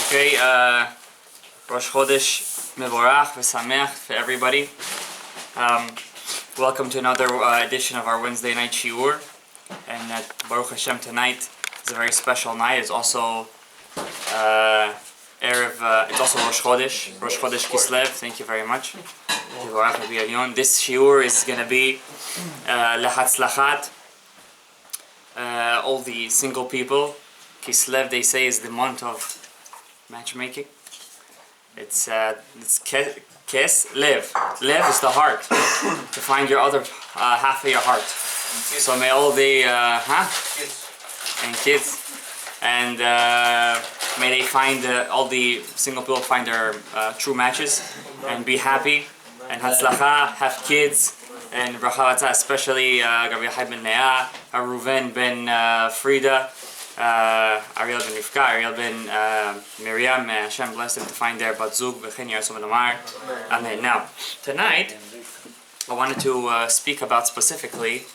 Okay, Rosh Chodesh Mevorach v'Sameach for everybody. Welcome to another edition of our Wednesday night shiur. And Baruch Hashem, tonight is a very special night. It's also it's also Rosh Chodesh Kislev. Thank you very much. This shiur is going to be lehatzlachat all the single people. Kislev, they say, is the month of matchmaking. It's kes lev. Lev is the heart. To find your other half of your heart. So may all the kids and may they find all the single people find their true matches and be happy and hatzlacha, have kids and bracha, especially Rabbi ben Leah, Reuven ben Frida. Ariel ben Rivka, Ariel ben Miriam, Hashem bless them to find their bat zug v'chen yarsu v'nomar. Amen. Now, tonight, I wanted to speak about specifically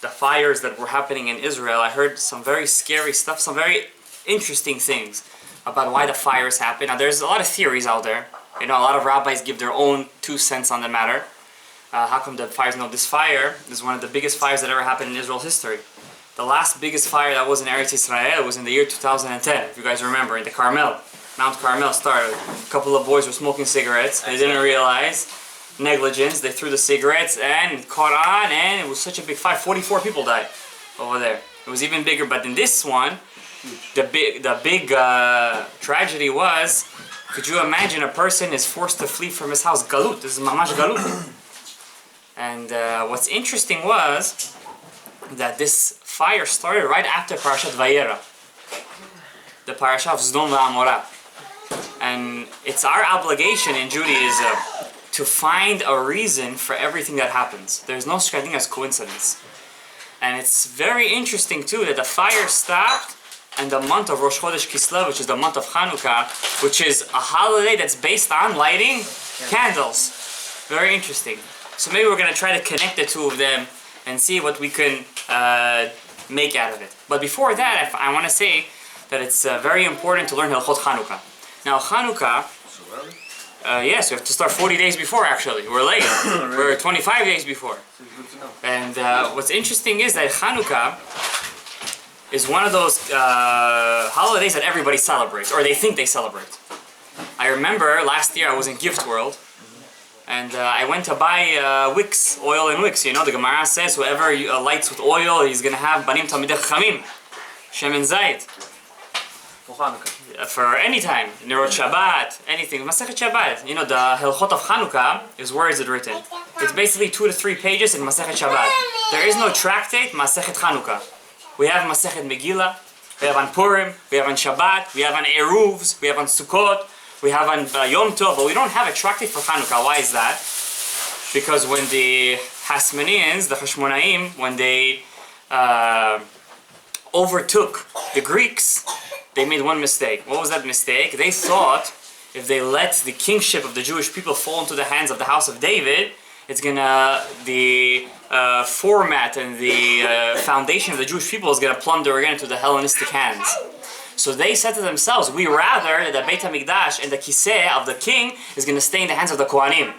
the fires that were happening in Israel. I heard some very scary stuff, some very interesting things about why the fires happen. Now, there's a lot of theories out there. You know, a lot of rabbis give their own 2 cents on the matter. How come the fires? No, this fire is one of the biggest fires that ever happened in Israel's history. The last biggest fire that was in Eretz Israel was in the year 2010, if you guys remember, in the Carmel. Mount Carmel started. A couple of boys were smoking cigarettes. They didn't realize negligence. They threw the cigarettes and it caught on, and it was such a big fire. 44 people died over there. It was even bigger, but in this one, the big tragedy was, could you imagine a person is forced to flee from his house? Galut. This is mamash galut. And what's interesting was that this fire started right after Parashat Vayera, the parasha of Sdom v'Amorah. And it's our obligation in Judaism to find a reason for everything that happens. There's no such thing as coincidence. And it's very interesting too that the fire stopped and the month of Rosh Chodesh Kislev, which is the month of Chanuka, which is a holiday that's based on lighting candles. Very interesting. So maybe we're going to try to connect the two of them and see what we can make out of it. But before that, I want to say that it's very important to learn Hilchot Chanuka. Now Chanuka, yes, we have to start 40 days before actually. We're late. We're 25 days before. And what's interesting is that Chanuka is one of those holidays that everybody celebrates, or they think they celebrate. I remember last year I was in Gift World, and I went to buy wicks, oil and wicks. You know, the Gemara says whoever lights with oil, he's going to have banim tamidei chachamim, shemen zayit. For any time, Nerot Shabbat, anything. Masechet Shabbat. You know, the Hilchot of Chanuka is where is it written? It's basically 2 to 3 pages in Masechet Shabbat. There is no tractate Masechet Chanuka. We have Masechet Megillah, we have on Purim, we have on Shabbat, we have on Eruvs, we have on Sukkot, we have on Yom Tov, but we don't have a tractate for Chanuka. Why is that? Because when the Hasmoneans, the Hashmonaim, when they overtook the Greeks, they made one mistake. What was that mistake? They thought if they let the kingship of the Jewish people fall into the hands of the house of David, it's gonna, the format and the foundation of the Jewish people is gonna plunder again into the Hellenistic hands. So they said to themselves, we rather that the Beit HaMikdash and the Kiseh of the king is going to stay in the hands of the Kohanim.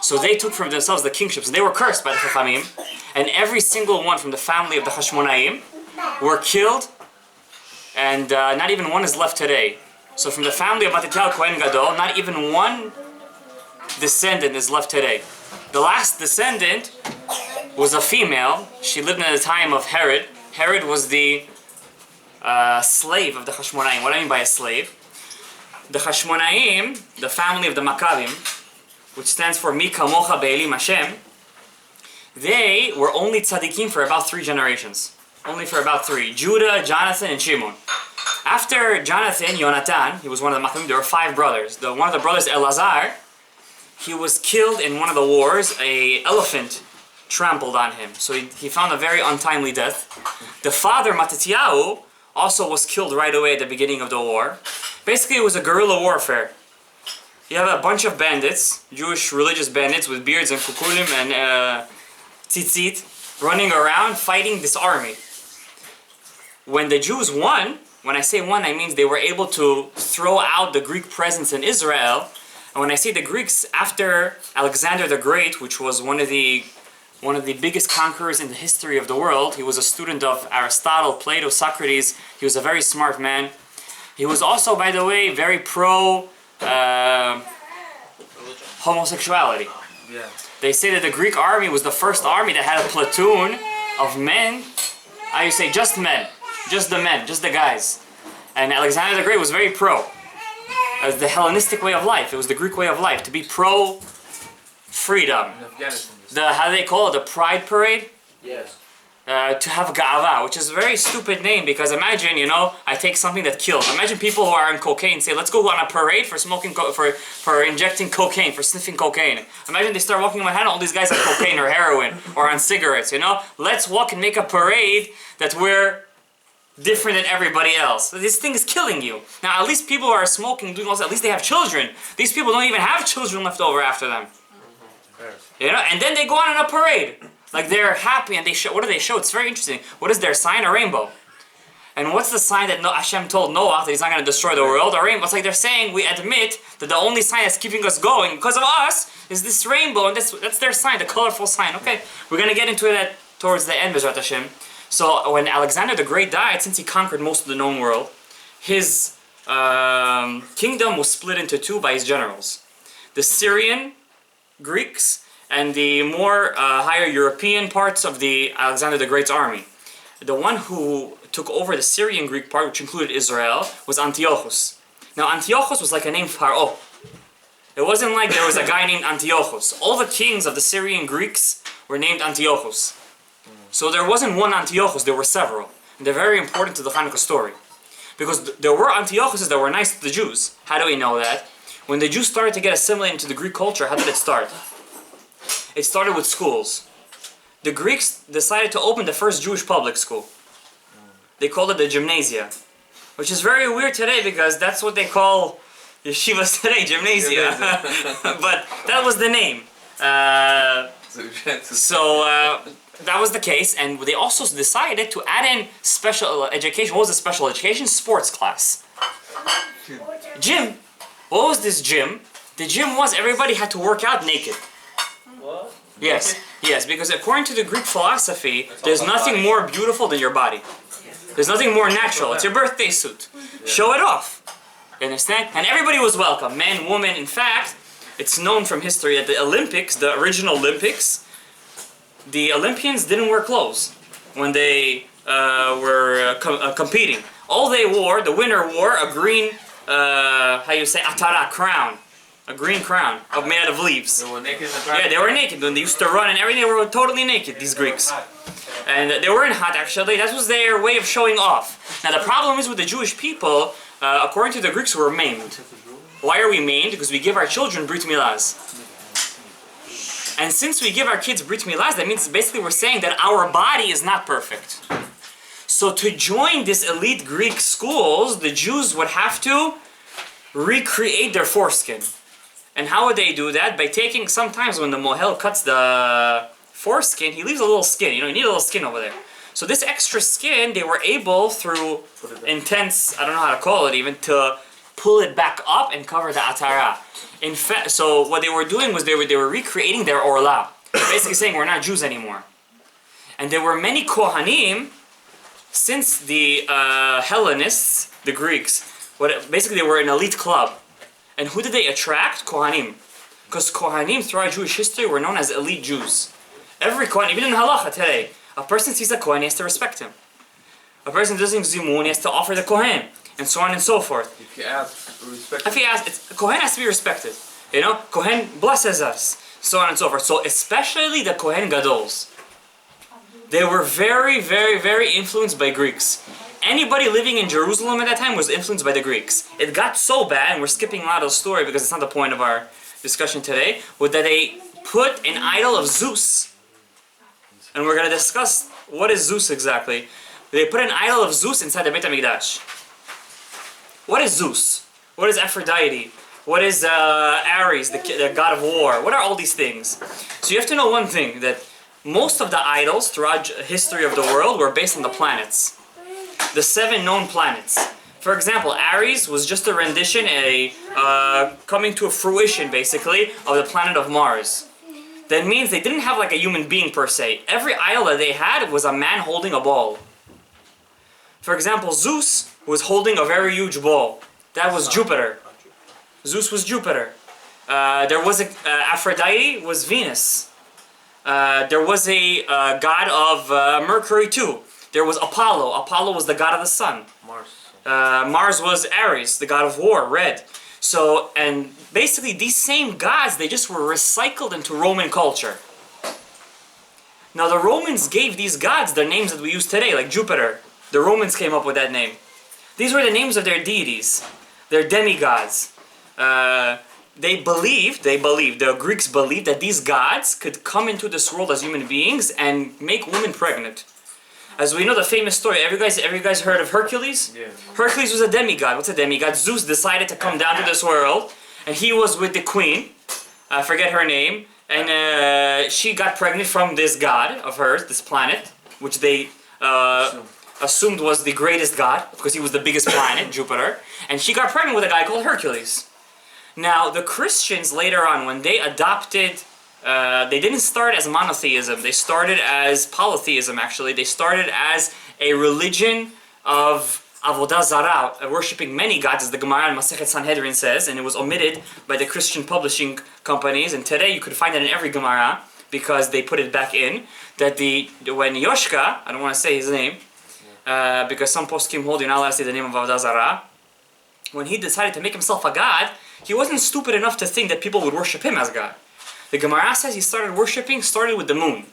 So they took from themselves the kingships, and they were cursed by the Chachamim, and every single one from the family of the Hashmonaim were killed, and not even one is left today. So from the family of Matityahu Kohen Gadol, not even one descendant is left today. The last descendant was a female. She lived in the time of Herod. Herod was the slave of the Hashmonaim. What do I mean by a slave? The Hashmonaim, the family of the Makkavim, which stands for Mi Kamocha Be'elim Hashem, they were only tzaddikim for about 3 generations. Only for about 3. Judah, Jonathan, and Shimon. After Jonathan, Yonatan, he was one of the Makkavim, there were 5 brothers. One of the brothers, Elazar, he was killed in one of the wars. An elephant trampled on him. So he found a very untimely death. The father, Matityahu, also was killed right away at the beginning of the war. Basically, it was a guerrilla warfare. You have a bunch of bandits, Jewish religious bandits with beards and kukulim and tzitzit, running around fighting this army. When the Jews won, When I say won, I mean they were able to throw out the Greek presence in Israel. And when I say the Greeks, after Alexander the Great, which was one of the biggest conquerors in the history of the world, he was a student of Aristotle, Plato, Socrates. He was a very smart man. He was also, by the way, very pro homosexuality. Yeah. They say that the Greek army was the first army that had a platoon of men. I say just men, just the guys. And Alexander the Great was very pro. The Hellenistic way of life. It was the Greek way of life, to be pro freedom. How do they call it? The Pride Parade? Yes. To have ga'ava, which is a very stupid name, because imagine, I take something that kills. Imagine people who are on cocaine say, let's go on a parade for smoking, for injecting cocaine, for sniffing cocaine. Imagine they start walking in Manhattan, all these guys on cocaine or heroin or on cigarettes, Let's walk and make a parade that we're different than everybody else. This thing is killing you. Now, at least people who are smoking, doing all this, at least they have children. These people don't even have children left over after them. And then they go on a parade. Like they're happy and they show, what do they show? It's very interesting. What is their sign? A rainbow. And what's the sign that Hashem told Noah that he's not going to destroy the world? A rainbow. It's like they're saying, we admit that the only sign that's keeping us going because of us is this rainbow, and that's their sign, the colorful sign. Okay, we're going to get into that towards the end, Bezrat Hashem. So when Alexander the Great died, since he conquered most of the known world, his kingdom was split into two by his generals. The Syrian Greeks and the more higher European parts of the Alexander the Great's army. The one who took over the Syrian Greek part, which included Israel, was Antiochus. Now Antiochus was like a name Pharaoh. It wasn't like there was a guy named Antiochus. All the kings of the Syrian Greeks were named Antiochus. So there wasn't one Antiochus, there were several. And they're very important to the Chanuka story. Because there were Antiochuses that were nice to the Jews. How do we know that? When the Jews started to get assimilated into the Greek culture, how did it start? It started with schools. The Greeks decided to open the first Jewish public school. They called it the gymnasia, which is very weird today because that's what they call yeshivas today, gymnasia. But that was the name. That was the case, and they also decided to add in special education. What was the special education? Sports class. Gym. What was this gym? The gym was everybody had to work out naked. What? Yes, because according to the Greek philosophy, there's nothing more beautiful than your body. There's nothing more natural. It's your birthday suit. Show it off. You understand? And everybody was welcome, men, women. In fact, it's known from history that the Olympics, the original Olympics, the Olympians didn't wear clothes when they were competing. All they wore, the winner wore a green, atara, crown. A green crown made out of leaves. They were naked. Yeah, they were naked. When they used to run and everything, they were totally naked, these Greeks. And they weren't hot, actually. That was their way of showing off. Now, the problem is with the Jewish people, according to the Greeks, we're maimed. Why are we maimed? Because we give our children brit milahs. And since we give our kids brit milahs, that means basically we're saying that our body is not perfect. So to join this elite Greek schools, the Jews would have to recreate their foreskin. And how would they do that? By taking, sometimes when the mohel cuts the foreskin, he leaves a little skin. You need a little skin over there. So this extra skin, they were able, through intense, I don't know how to call it even, to pull it back up and cover the atara. In fact, so what they were doing was they were recreating their orla. Basically saying we're not Jews anymore. And there were many kohanim, since the Hellenists, the Greeks, basically they were an elite club. And who did they attract? Kohanim. Because Kohanim throughout Jewish history were known as elite Jews. Every Kohen, even in Halacha today, a person sees a Kohen, he has to respect him. A person doesn't zimun, he has to offer the Kohen. And so on and so forth. If you ask, respect. If he asks, Kohen has to be respected. Kohen blesses us. So on and so forth. So especially the Kohen Gadols. They were very, very, very influenced by Greeks. Anybody living in Jerusalem at that time was influenced by the Greeks. It got so bad, and we're skipping a lot of the story because it's not the point of our discussion today, was that they put an idol of Zeus. And we're going to discuss what is Zeus exactly. They put an idol of Zeus inside the Beit HaMikdash. What is Zeus? What is Aphrodite? What is Ares, the god of war? What are all these things? So you have to know one thing, that most of the idols throughout history of the world were based on the planets. The 7 known planets. For example, Ares was just a rendition, coming to a fruition, basically, of the planet of Mars. That means they didn't have like a human being per se. Every idol that they had was a man holding a ball. For example, Zeus was holding a very huge ball. That was Jupiter. Zeus was Jupiter. There was Aphrodite was Venus. There was a god of Mercury too. There was Apollo. Apollo was the god of the sun. Mars was Ares, the god of war, red. So, and basically these same gods, they just were recycled into Roman culture. Now the Romans gave these gods their names that we use today, like Jupiter. The Romans came up with that name. These were the names of their deities, their demigods. The Greeks believed that these gods could come into this world as human beings and make women pregnant. As we know the famous story, have you guys heard of Hercules? Yeah. Hercules was a demigod. What's a demigod? Zeus decided to come down to this world, and he was with the queen, I forget her name, and she got pregnant from this god of hers, this planet, which they assumed was the greatest god, because he was the biggest planet, Jupiter, and she got pregnant with a guy called Hercules. Now, the Christians later on, when they adopted, they didn't start as monotheism, they started as polytheism actually. They started as a religion of Avodah Zarah, worshipping many gods, as the Gemara in Masechet Sanhedrin says, and it was omitted by the Christian publishing companies, and today you could find it in every Gemara, because they put it back in, that when Yoshka, I don't want to say his name, because some poskim hold you're not allowed to say the name of Avodah Zarah, when he decided to make himself a god, he wasn't stupid enough to think that people would worship him as God. The Gemara says he started with the moon.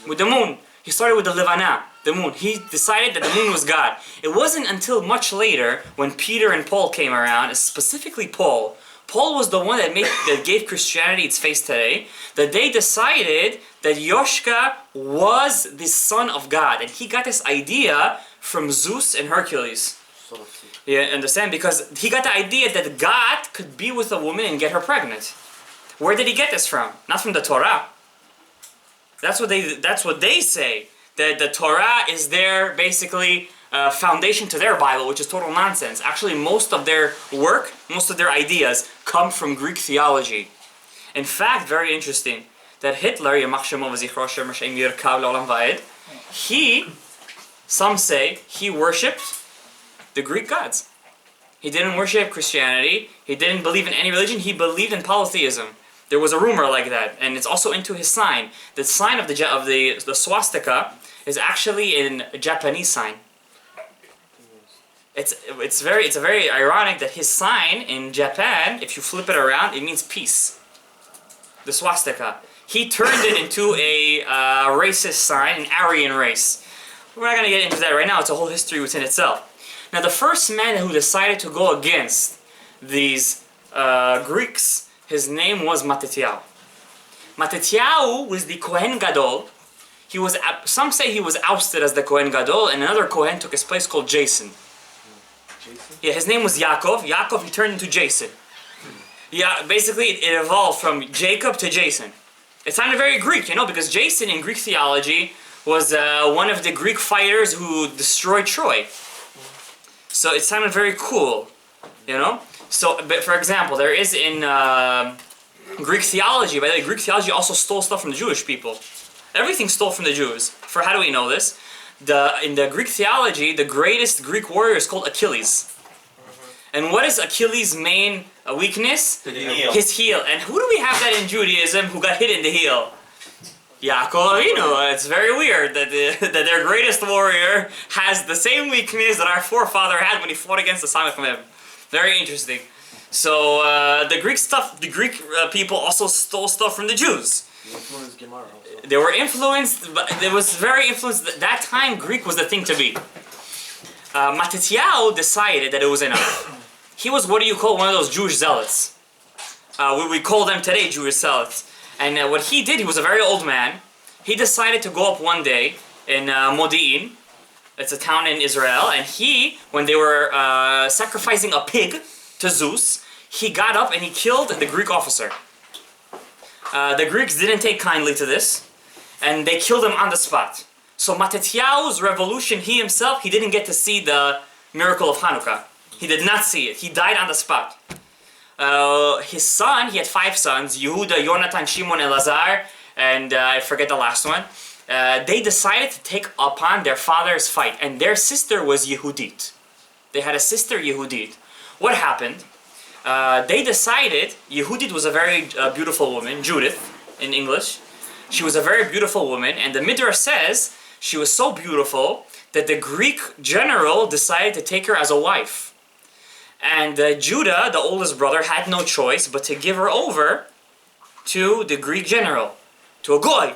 With the moon. He started with the Levana, the moon. He decided that the moon was God. It wasn't until much later, when Peter and Paul came around, specifically Paul. Paul was the one that gave Christianity its face today, that they decided that Yoshka was the son of God. And he got this idea from Zeus and Hercules. Yeah, understand? Because he got the idea that God could be with a woman and get her pregnant. Where did he get this from? Not from the Torah. That's what they say. That the Torah is their basically foundation to their Bible, which is total nonsense. Actually, most of their work, most of their ideas come from Greek theology. In fact, very interesting that Hitler, some say he worshipped the Greek gods. He didn't worship Christianity. He didn't believe in any religion. He believed in polytheism. There was a rumor like that, and it's also into his sign. The sign of the swastika is actually a Japanese sign. It's very ironic that his sign in Japan, if you flip it around, it means peace. The swastika. He turned it into a racist sign, an Aryan race. We're not going to get into that right now. It's a whole history within itself. Now, the first man who decided to go against these Greeks, his name was Matityahu. Matityahu was the Kohen Gadol. Some say he was ousted as the Kohen Gadol, and another Kohen took his place called Jason. Yeah, his name was Yaakov. Yaakov, he turned into Jason. Yeah, basically it evolved from Jacob to Jason. It sounded very Greek, because Jason in Greek theology was one of the Greek fighters who destroyed Troy. So it sounded very cool, So, but for example, there is in Greek theology, by the way, Greek theology also stole stuff from the Jewish people. Everything stole from the Jews. For how do we know this? In the Greek theology, the greatest Greek warrior is called Achilles. And what is Achilles' main weakness? His heel. And who do we have that in Judaism who got hit in the heel? Yaakov Avinu. It's very weird that their greatest warrior has the same weakness that our forefather had when he fought against the Samachim. Very interesting. So the Greek people also stole stuff from the Jews. They were influenced, but it was very influenced. At that time, Greek was the thing to be. Matityahu decided that it was enough. He was what do you call one of those Jewish zealots. We call them today Jewish zealots. And what he did, he was a very old man. He decided to go up one day in Modi'in. It's a town in Israel. And when they were sacrificing a pig to Zeus, he got up and he killed the Greek officer. The Greeks didn't take kindly to this, and they killed him on the spot. So Matityahu's revolution, he himself, he didn't get to see the miracle of Chanuka. He did not see it. He died on the spot. His son, he had 5 sons, Yehuda, Yonatan, Shimon, Elazar, and I forget the last one. They decided to take upon their father's fight, and their sister was Yehudit. They had a sister, Yehudit. What happened? They decided, Yehudit was a very beautiful woman, Judith in English. She was a very beautiful woman, and the Midrash says she was so beautiful that the Greek general decided to take her as a wife. And Judah, the oldest brother, had no choice but to give her over to the Greek general, to a goy.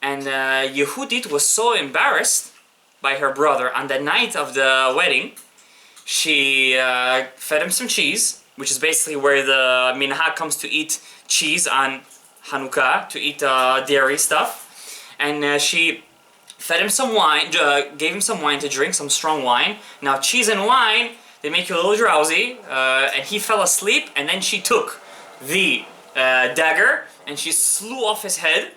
And Yehudit was so embarrassed by her brother. On the night of the wedding, she fed him some cheese, which is basically where the minhag comes to eat cheese on Chanuka, to eat dairy stuff. And she fed him some wine, gave him some wine to drink, some strong wine. Now cheese and wine, they make you a little drowsy, and he fell asleep, and then she took the dagger and she slew off his head,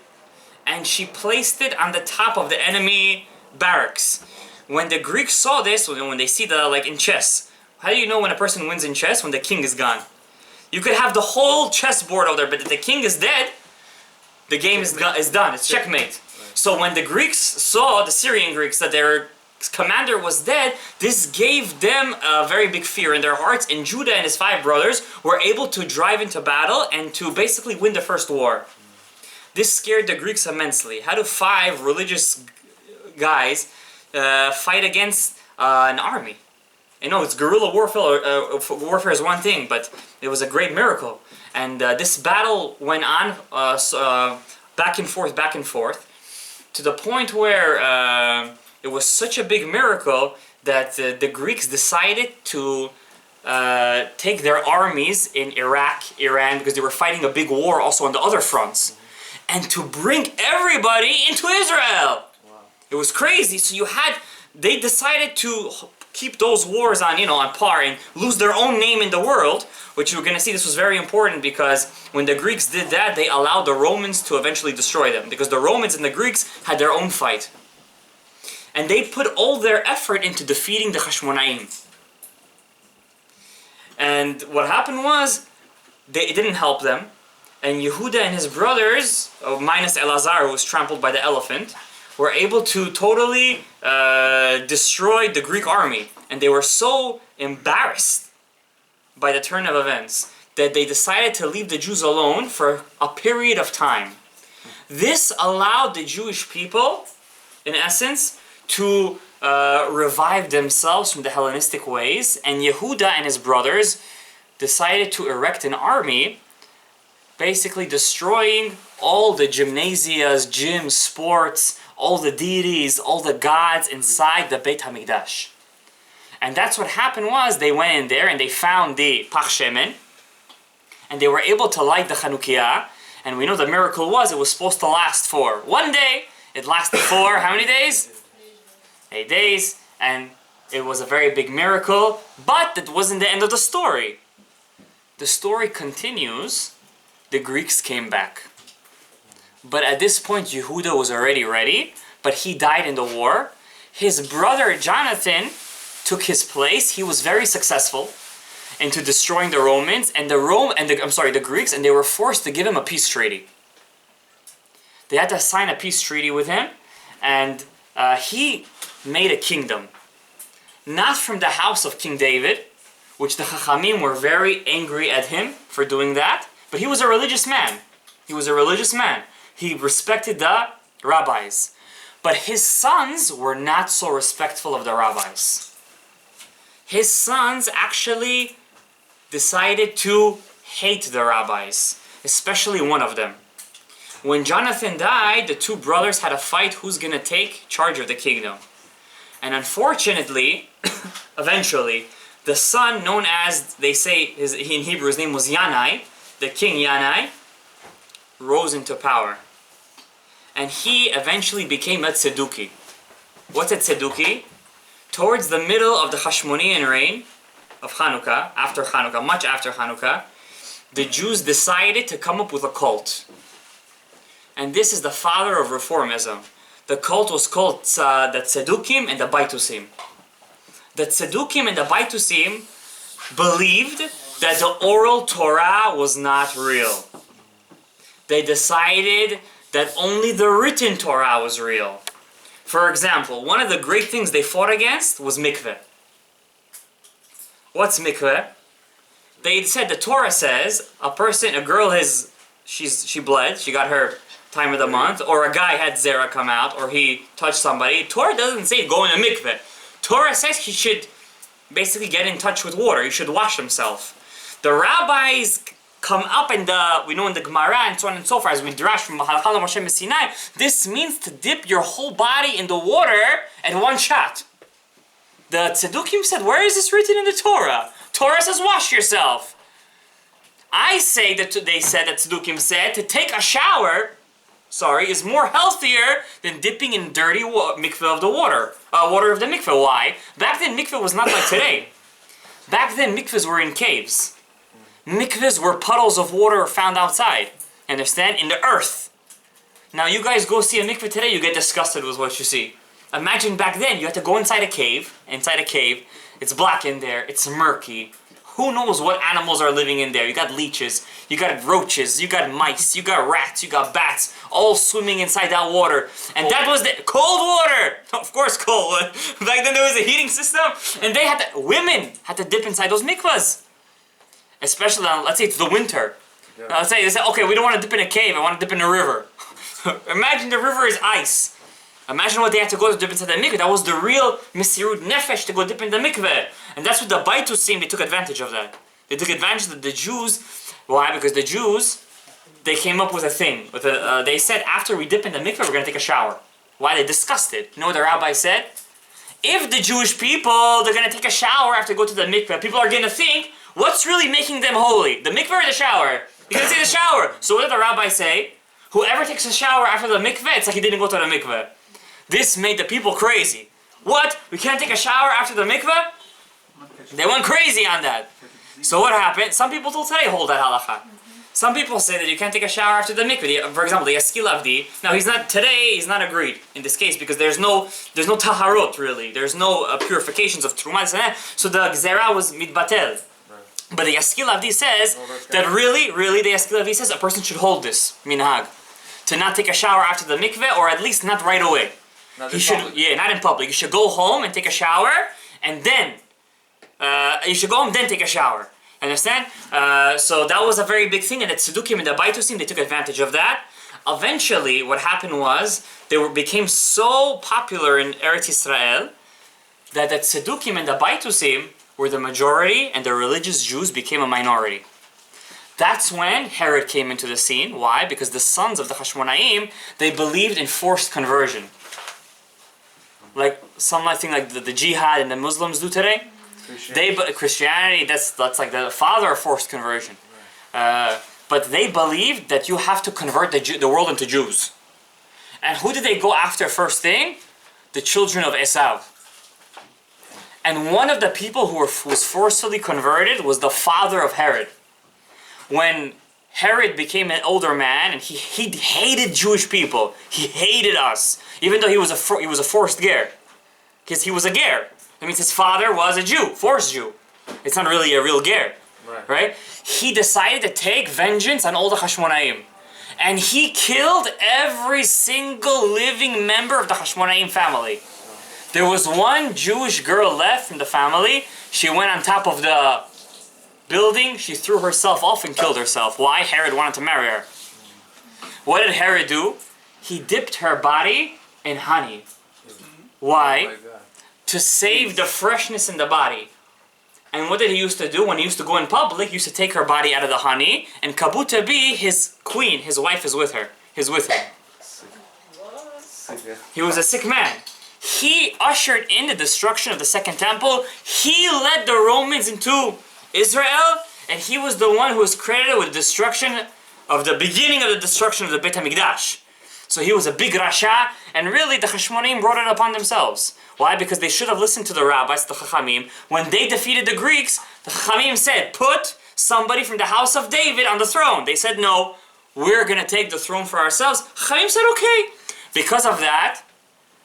and she placed it on the top of the enemy barracks. When the Greeks saw this, when they see the, like in chess, how do you know when a person wins in chess? When the king is gone. You could have the whole chessboard over there, but if the king is dead, the game is done. It's checkmate. So when the Greeks saw, the Syrian Greeks, that their commander was dead, this gave them a very big fear in their hearts, and Judah and his 5 brothers were able to drive into battle and to basically win the first war. This scared the Greeks immensely. How do 5 religious guys fight against an army? You know, it's guerrilla warfare. Warfare is one thing, but it was a great miracle. And this battle went on back and forth, to the point where it was such a big miracle that the Greeks decided to take their armies in Iraq, Iran, because they were fighting a big war also on the other fronts, and to bring everybody into Israel. Wow. It was crazy. So they decided to keep those wars on, on par and lose their own name in the world, which you're going to see this was very important, because when the Greeks did that, they allowed the Romans to eventually destroy them, because the Romans and the Greeks had their own fight. And they put all their effort into defeating the Hashmonaim. And what happened was, it didn't help them. And Yehuda and his brothers, minus Elazar, who was trampled by the elephant, were able to totally destroy the Greek army. And they were so embarrassed by the turn of events that they decided to leave the Jews alone for a period of time. This allowed the Jewish people, in essence, to revive themselves from the Hellenistic ways, and Yehuda and his brothers decided to erect an army, basically destroying all the gymnasias, gyms, sports, all the deities, all the gods inside the Beit HaMikdash. And that's what happened was, they went in there and they found the Pach Shemen, and they were able to light the Chanukiah, and we know the miracle was, it was supposed to last for 1 day, it lasted for how many days? 8 days, and it was a very big miracle, but that wasn't the end of the story. The story continues. The Greeks came back. But at this point, Yehuda was already ready, but he died in the war. His brother Jonathan took his place. He was very successful into destroying the Romans and the Greeks, and they were forced to give him a peace treaty. They had to sign a peace treaty with him, and he made a kingdom, not from the house of King David, which the Chachamim were very angry at him for doing that, but he was a religious man. He was a religious man. He respected the rabbis. But his sons were not so respectful of the rabbis. His sons actually decided to hate the rabbis, especially one of them. When Jonathan died, the 2 brothers had a fight who's going to take charge of the kingdom. And unfortunately, eventually, the son known as, they say in Hebrew, his name was Yanai, the king Yanai, rose into power. And he eventually became a Tzeduki. What's a Tzeduki? Towards the middle of the Hashmonean reign of Chanuka, much after Chanuka, the Jews decided to come up with a cult. And this is the father of reformism. The cult was called the Tzedukim and the Baitusim. The Tzedukim and the Baitusim believed that the oral Torah was not real. They decided that only the written Torah was real. For example, one of the great things they fought against was mikveh. What's mikveh? They said the Torah says a girl she bled, she got her time of the month, or a guy had zera come out, or he touched somebody. Torah doesn't say go in a mikveh. Torah says he should basically get in touch with water. He should wash himself. The rabbis come up in we know in the Gemara and so on and so forth, as we drash from Halachah Moshe Sinai, this means to dip your whole body in the water at one shot. The Tzedukim said, where is this written in the Torah? Torah says wash yourself. I say that they said, that Tzedukim said, to take a shower, is more healthier than dipping in dirty mikveh of the water of the mikveh. Why? Back then mikveh was not like today. Back then mikvehs were in caves. Mikvehs were puddles of water found outside. Understand? In the earth. Now you guys go see a mikveh today, you get disgusted with what you see. Imagine back then, you had to go inside a cave. It's black in there, it's murky. Who knows what animals are living in there? You got leeches, you got roaches, you got mice, you got rats, you got bats, all swimming inside that water. And that was the cold water! Of course cold. Back then there was a heating system, and women had to dip inside those mikvahs. Especially, let's say it's the winter. Yeah. Let's say they say, okay, we don't want to dip in a cave, I want to dip in a river. Imagine the river is ice. Imagine what they had to go to dip inside the mikveh. That was the real Mesirut Nefesh to go dip in the mikveh. And that's what the Baitusim, they took advantage of that. They took advantage of the Jews. Why? Because the Jews, they came up with a thing. They said, after we dip in the mikveh, we're going to take a shower. Why? They discussed it. You know what the rabbi said? If the Jewish people, they're going to take a shower after they go to the mikveh, people are going to think, what's really making them holy? The mikveh or the shower? You're going to say the shower. So what did the rabbi say? Whoever takes a shower after the mikveh, it's like he didn't go to the mikveh. This made the people crazy. What? We can't take a shower after the mikveh? They went crazy on that. So what happened? Some people till today hold that halacha. Some people say that you can't take a shower after the mikveh. For example, the Yaskil Avdi. Now he's not agreed in this case because there's no taharot really. There's no purifications of truma. So the gzera was mitbatel. But the Yaskil Avdi says that really the Yaskil Avdi says a person should hold this minhag to not take a shower after the mikveh, or at least not right away. Not in public. You should go home and take a shower, and then take a shower. Understand? So that was a very big thing, and the Tzedukim and the Baitusim, they took advantage of that. Eventually, what happened was they became so popular in Eretz Yisrael that the Tzedukim and the Baitusim were the majority, and the religious Jews became a minority. That's when Herod came into the scene. Why? Because the sons of the Hashmonaim, they believed in forced conversion. Like something like the jihad and the Muslims do today. Christianity, that's like the father of forced conversion. But they believed that you have to convert the world into Jews. And who did they go after first thing? The children of Esau. And one of the people who was forcefully converted was the father of Herod. When Herod became an older man, and he hated Jewish people. He hated us, even though he was a forced ger, because he was a ger. That means his father was a Jew, forced Jew. It's not really a real ger, right? He decided to take vengeance on all the Hashmonaim, and he killed every single living member of the Hashmonaim family. There was one Jewish girl left in the family. She went on top of the building, she threw herself off and killed herself. Why? Herod wanted to marry her. What did Herod do? He dipped her body in honey. Why? To save the freshness in the body. And what did he used to do? When he used to go in public, he used to take her body out of the honey, and Kabuta B, his queen, his wife, is with her. He's with him. He was a sick man. He ushered in the destruction of the Second Temple. He led the Romans into Israel, and he was the one who was credited with the beginning of the destruction of the Beit HaMikdash. So he was a big Rasha, and really the Hashmonaim brought it upon themselves. Why? Because they should have listened to the rabbis, the Chachamim. When they defeated the Greeks, the Chachamim said, put somebody from the house of David on the throne. They said, no, we're going to take the throne for ourselves. Chachamim said, okay. Because of that,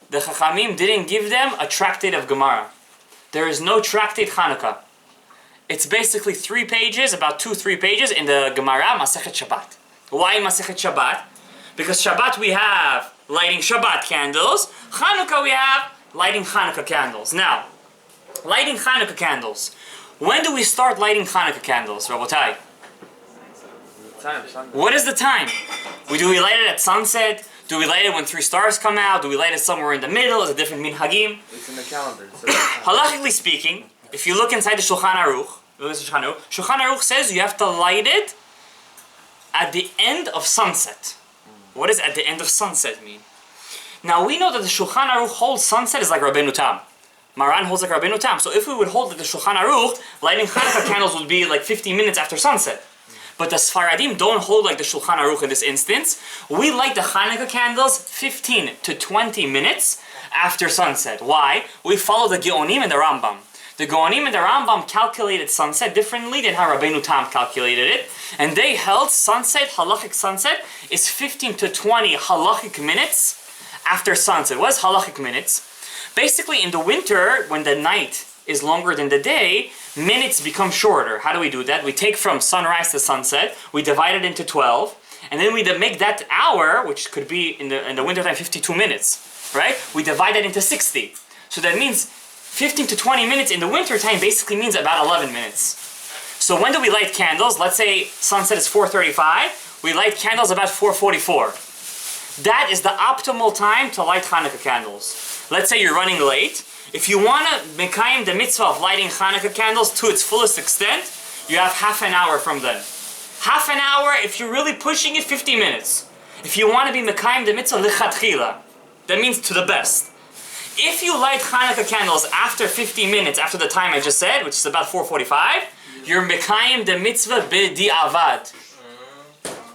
the Chachamim didn't give them a tractate of Gemara. there is no tractate Chanuka. It's basically 3 pages, about 2-3 pages in the Gemara, Masechet Shabbat. Why Masechet Shabbat? Because Shabbat we have lighting Shabbat candles, Chanuka we have lighting Chanuka candles. Now, lighting Chanuka candles. When do we start lighting Chanuka candles, Rabotai? What is the time? Do we light it at sunset? Do we light it when 3 stars come out? Do we light it somewhere in the middle? Is it different minhagim? It's in the calendar. Halachically speaking, if you look inside the Shulchan Aruch, Shulchan Aruch says you have to light it at the end of sunset. What does at the end of sunset mean? Now we know that the Shulchan Aruch holds sunset is like Rabbeinu Tam. Maran holds like Rabbeinu Tam. So if we would hold that the Shulchan Aruch, lighting Chanukah candles would be like 15 minutes after sunset. But the Sfaradim don't hold like the Shulchan Aruch in this instance. We light the Chanukah candles 15 to 20 minutes after sunset. Why? We follow the Geonim and the Rambam. The Geonim and the Rambam calculated sunset differently than how Rabbeinu Tam calculated it. And they held sunset, halachic sunset, is 15 to 20 halachic minutes after sunset. What is halachic minutes? Basically in the winter, when the night is longer than the day, minutes become shorter. How do we do that? We take from sunrise to sunset, we divide it into 12, and then we make that hour, which could be in the winter time 52 minutes, right? We divide it into 60. So that means 15 to 20 minutes in the winter time basically means about 11 minutes. So when do we light candles? Let's say sunset is 4:35, we light candles about 4:44. That is the optimal time to light Hanukkah candles. Let's say you're running late. If you want to mekayim the mitzvah of lighting Hanukkah candles to its fullest extent, you have half an hour from then. Half an hour, if you're really pushing it, 50 minutes. If you want to be mekayim the mitzvah lichatchila, that means to the best. If you light Hanukkah candles after 50 minutes, after the time I just said, which is about 4:45, you're mekayim the mitzvah b'di'avad.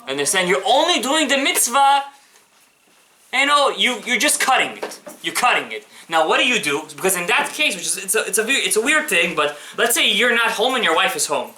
Understand? You're only doing the mitzvah, you're just cutting it. You're cutting it. Now, what do? Because in that case, which is it's a weird thing, but let's say you're not home and your wife is home.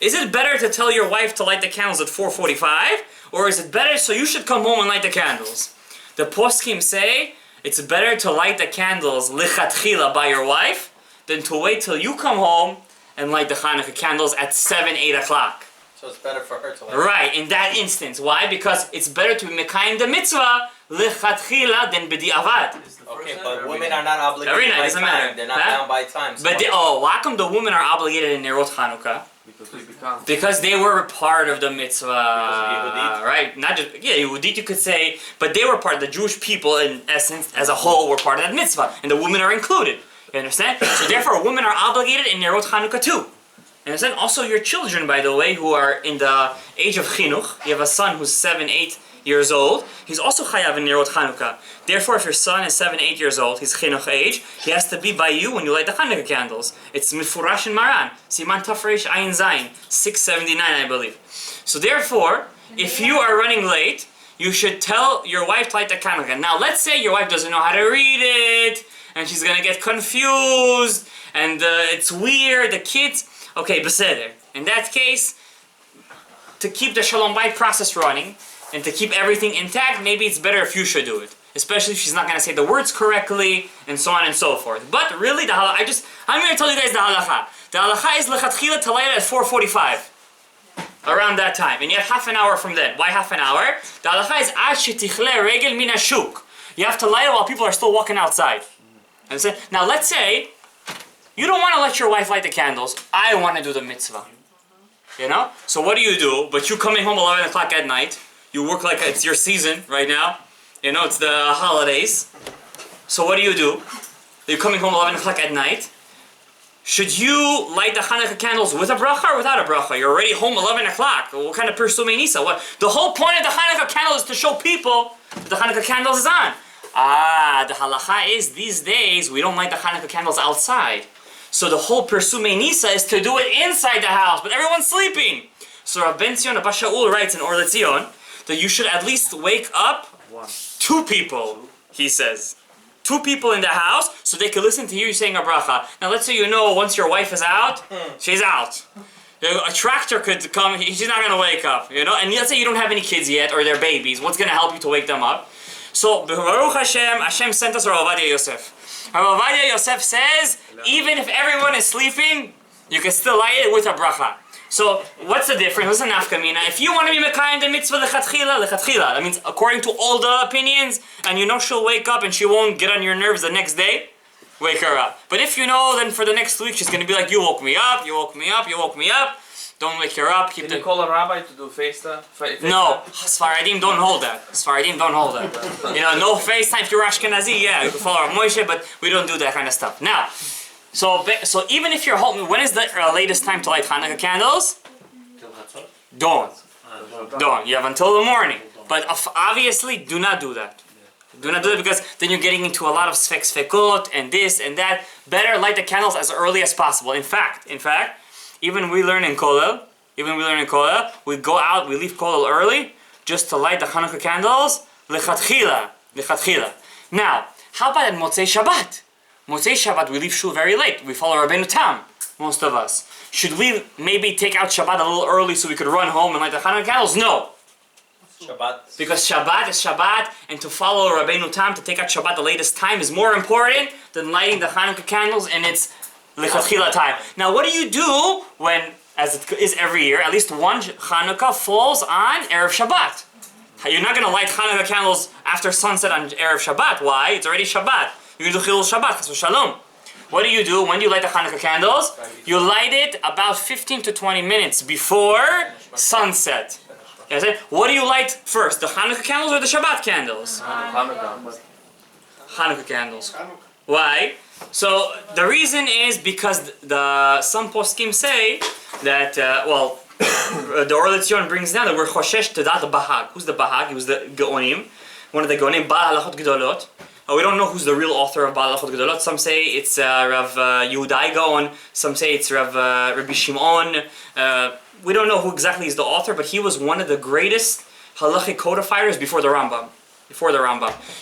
Is it better to tell your wife to light the candles at 4:45, or is it better so you should come home and light the candles? The poskim say it's better to light the candles lichatchila by your wife than to wait till you come home and light the Hanukkah candles at 7-8 o'clock. So it's better for her to light. Right, in that instance. Why? Because it's better to be mekayim the mitzvah lichatchila than b'di'avad. Okay, but women are not obligated Very nice, by doesn't time. matter. They're not bound by time. So But why come the women are obligated in Nerot Chanukah? Because they were part of the mitzvah, right? Not just Yehudit, you could say, but they were part of the Jewish people in essence, as a whole, were part of that mitzvah, and the women are included. You understand? So therefore, women are obligated in Nerot Chanukah too. You understand? Also, your children, by the way, who are in the age of chinuch, you have a son who's 7-8 years old, he's also chayav in Nerot Chanukah. Therefore, if your son is 7-8 years old, he's chinuch age, he has to be by you when you light the Chanukah candles. It's mifurash in Maran, Siman Tafresh Ayin Zayin, 679, I believe. So therefore, if you are running late, you should tell your wife to light the Chanukah. Now, let's say your wife doesn't know how to read it, and she's gonna get confused, and it's weird, the kids. Okay, beseder. In that case, to keep the Shalom Bayit process running, and to keep everything intact, maybe it's better if you should do it. Especially if she's not going to say the words correctly, and so on and so forth. But really, the halakha, I'm going to tell you guys the halakha. The halakha is lechatchila to light it at 4:45. Around that time. And you have half an hour from then. Why half an hour? The halakha is ad shetichle regel min hashuk. You have to light it while people are still walking outside. Understand? Now let's say, you don't want to let your wife light the candles. I want to do the mitzvah. So what do? But you coming home 11 o'clock at night. You work like it's your season right now. It's the holidays. So what do? You're coming home 11 o'clock at night. Should you light the Hanukkah candles with a bracha or without a bracha? You're already home 11 o'clock. What kind of Pirsumei Nisa? The whole point of the Hanukkah candle is to show people that the Hanukkah candles is on. The halacha is these days we don't light the Hanukkah candles outside. So the whole Pirsumei Nisa is to do it inside the house, but everyone's sleeping. So Rabbi Benzion Abba Shaul writes in Or Letzion that you should at least wake up 2 people, he says. 2 people in the house, so they can listen to you saying a bracha. Now let's say once your wife is out, she's out. A tractor could come, she's not going to wake up, And let's say you don't have any kids yet, or they're babies. What's going to help you to wake them up? So, Baruch Hashem, Hashem sent us Rav Ovadia Yosef. Rabbi Ovadia Yosef says, even if everyone is sleeping, you can still light it with a bracha. So, what's the difference? What's the nafkamina? If you want to be mekayim the mitzvah lechatchila, that means according to all the opinions, and you know she'll wake up and she won't get on your nerves the next day, wake her up. But if you know, then for the next week she's going to be like, you woke me up, you woke me up, you woke me up. Don't wake her up. Can you call a rabbi to do FaceTime? No, Sfaradim don't hold that. Sfaradim don't hold that. You know, no FaceTime. If you're Ashkenazi, yeah, you can follow Rav Moshe, but we don't do that kind of stuff. Now, so even if you're home, when is the latest time to light Chanuka candles? Dawn. Dawn. You have until the morning. But obviously, do not do that. Do not do it because then you're getting into a lot of sfekot and this and that. Better light the candles as early as possible. In fact, even we learn in Kollel, we go out, we leave Kollel early just to light the Chanuka candles lechatchila. Now, how about at Motzei Shabbat? Motzei Shabbat we leave shul very late. We follow Rabbeinu Tam, most of us. Should we maybe take out Shabbat a little early so we could run home and light the Chanuka candles? No. Shabbat. Because Shabbat is Shabbat, and to follow Rabbeinu Tam, to take out Shabbat the latest time is more important than lighting the Chanuka candles in its lechatchila time. Now, what do you do when, as it is every year, at least one Chanuka falls on Erev Shabbat? You're not going to light Chanuka candles after sunset on Erev Shabbat. Why? It's already Shabbat. You're going to do Chilul Shabbat, so Shalom. What do? When do you light the Chanuka candles? You light it about 15 to 20 minutes before sunset. What do you light first, the Chanuka candles or the Shabbat candles? Chanuka candles. Why? So the reason is because some poskim say that the Or Letzion brings down that we're choshesh to that the Bahag. Who's the Bahag? He was the Gaonim, one of the Gaonim, Baal Halachot Gedolot. We don't know who's the real author of Baal Halachot Gedolot. Some say it's Rav Yehudai Gaon. Some say it's Rabbi Shimon. We don't know who exactly is the author, but he was one of the greatest halachic codifiers before the Rambam.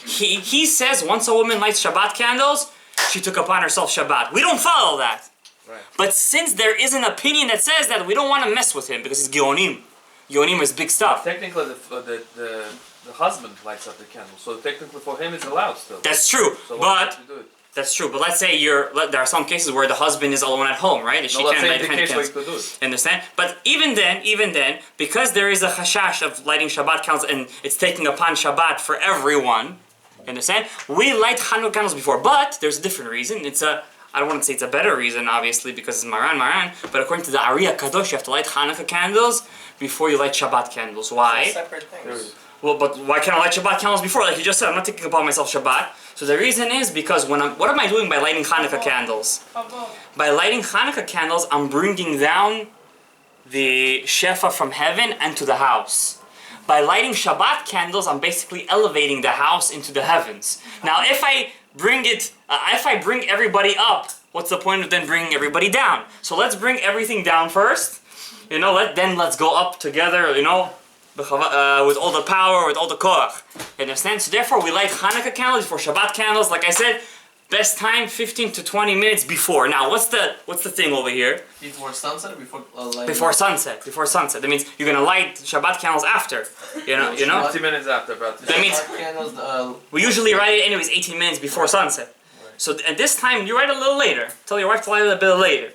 He says once a woman lights Shabbat candles, she took upon herself Shabbat. We don't follow that. Right. But since there is an opinion that says that, we don't want to mess with him because he's Geonim. Geonim is big stuff. Technically, the husband lights up the candle, so technically for him it's allowed still. That's true, So but that's true. But let's say there are some cases where the husband is alone at home, right? And she can't light the candles. Could do it. Understand? But even then, because there is a chashash of lighting Shabbat candles and it's taking upon Shabbat for everyone, understand? We light Chanuka candles before, but there's a different reason. I don't want to say it's a better reason, obviously, because it's Maran, but according to the Ariya Kadosh, you have to light Chanuka candles before you light Shabbat candles. Why? They're separate things. Well, but why can't I light Shabbat candles before? Like you just said, I'm not taking upon myself Shabbat. So the reason is because what am I doing by lighting Chanuka candles? By lighting Chanuka candles, I'm bringing down the Shefa from heaven and to the house. By lighting Shabbat candles, I'm basically elevating the house into the heavens. Now, if I bring everybody up, what's the point of then bringing everybody down? So let's bring everything down first. Let's go up together. With all the power, with all the koach. You understand? So therefore, we light Chanuka candles before Shabbat candles. Like I said, best time 15 to 20 minutes before. Now, what's the thing over here? Before sunset or before Before sunset. Before sunset. That means you're gonna light Shabbat candles after. You know. 20 minutes after, but That means we usually light it anyways 18 minutes before sunset. Right. So at this time, you light a little later. Tell your wife to light it a bit later.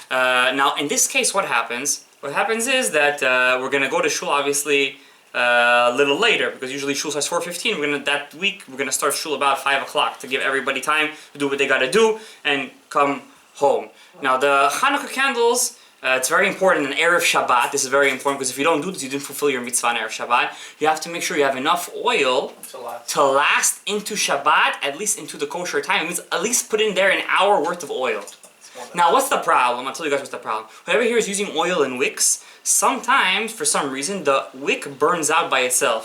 Now, in this case, what happens? What happens is that we're gonna go to shul obviously a little later because usually shul starts 4:15. That week we're gonna start shul about 5 o'clock to give everybody time to do what they gotta do and come home. Now the Chanuka candles, it's very important in Erev Shabbat. This is very important because if you don't do this, you didn't fulfill your mitzvah on Erev Shabbat. You have to make sure you have enough oil to last into Shabbat, at least into the kosher time. It means at least put in there an hour worth of oil. Now, what's the problem? I'll tell you guys what's the problem. Whoever here is using oil and wicks, sometimes, for some reason, the wick burns out by itself.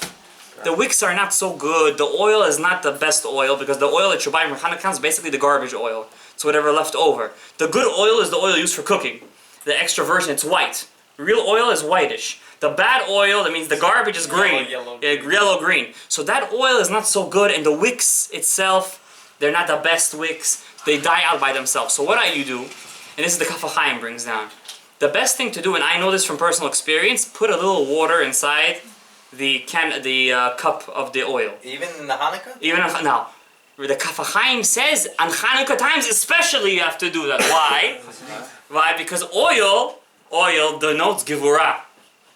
The wicks are not so good. The oil is not the best oil because the oil that you buy from Chanuka is basically the garbage oil. It's whatever left over. The good oil is the oil used for cooking. The extra version, it's white. Real oil is whitish. The bad oil, that means the garbage is green. Yellow-green. So that oil is not so good, and the wicks itself, they're not the best wicks. They die out by themselves. So what do? And this is the Kaf HaChaim brings down. The best thing to do, and I know this from personal experience, put a little water inside the cup of the oil. Even in the Hanukkah? Now, the Kaf HaChaim says on Chanuka times especially you have to do that. Why? Why? Because oil denotes gevurah.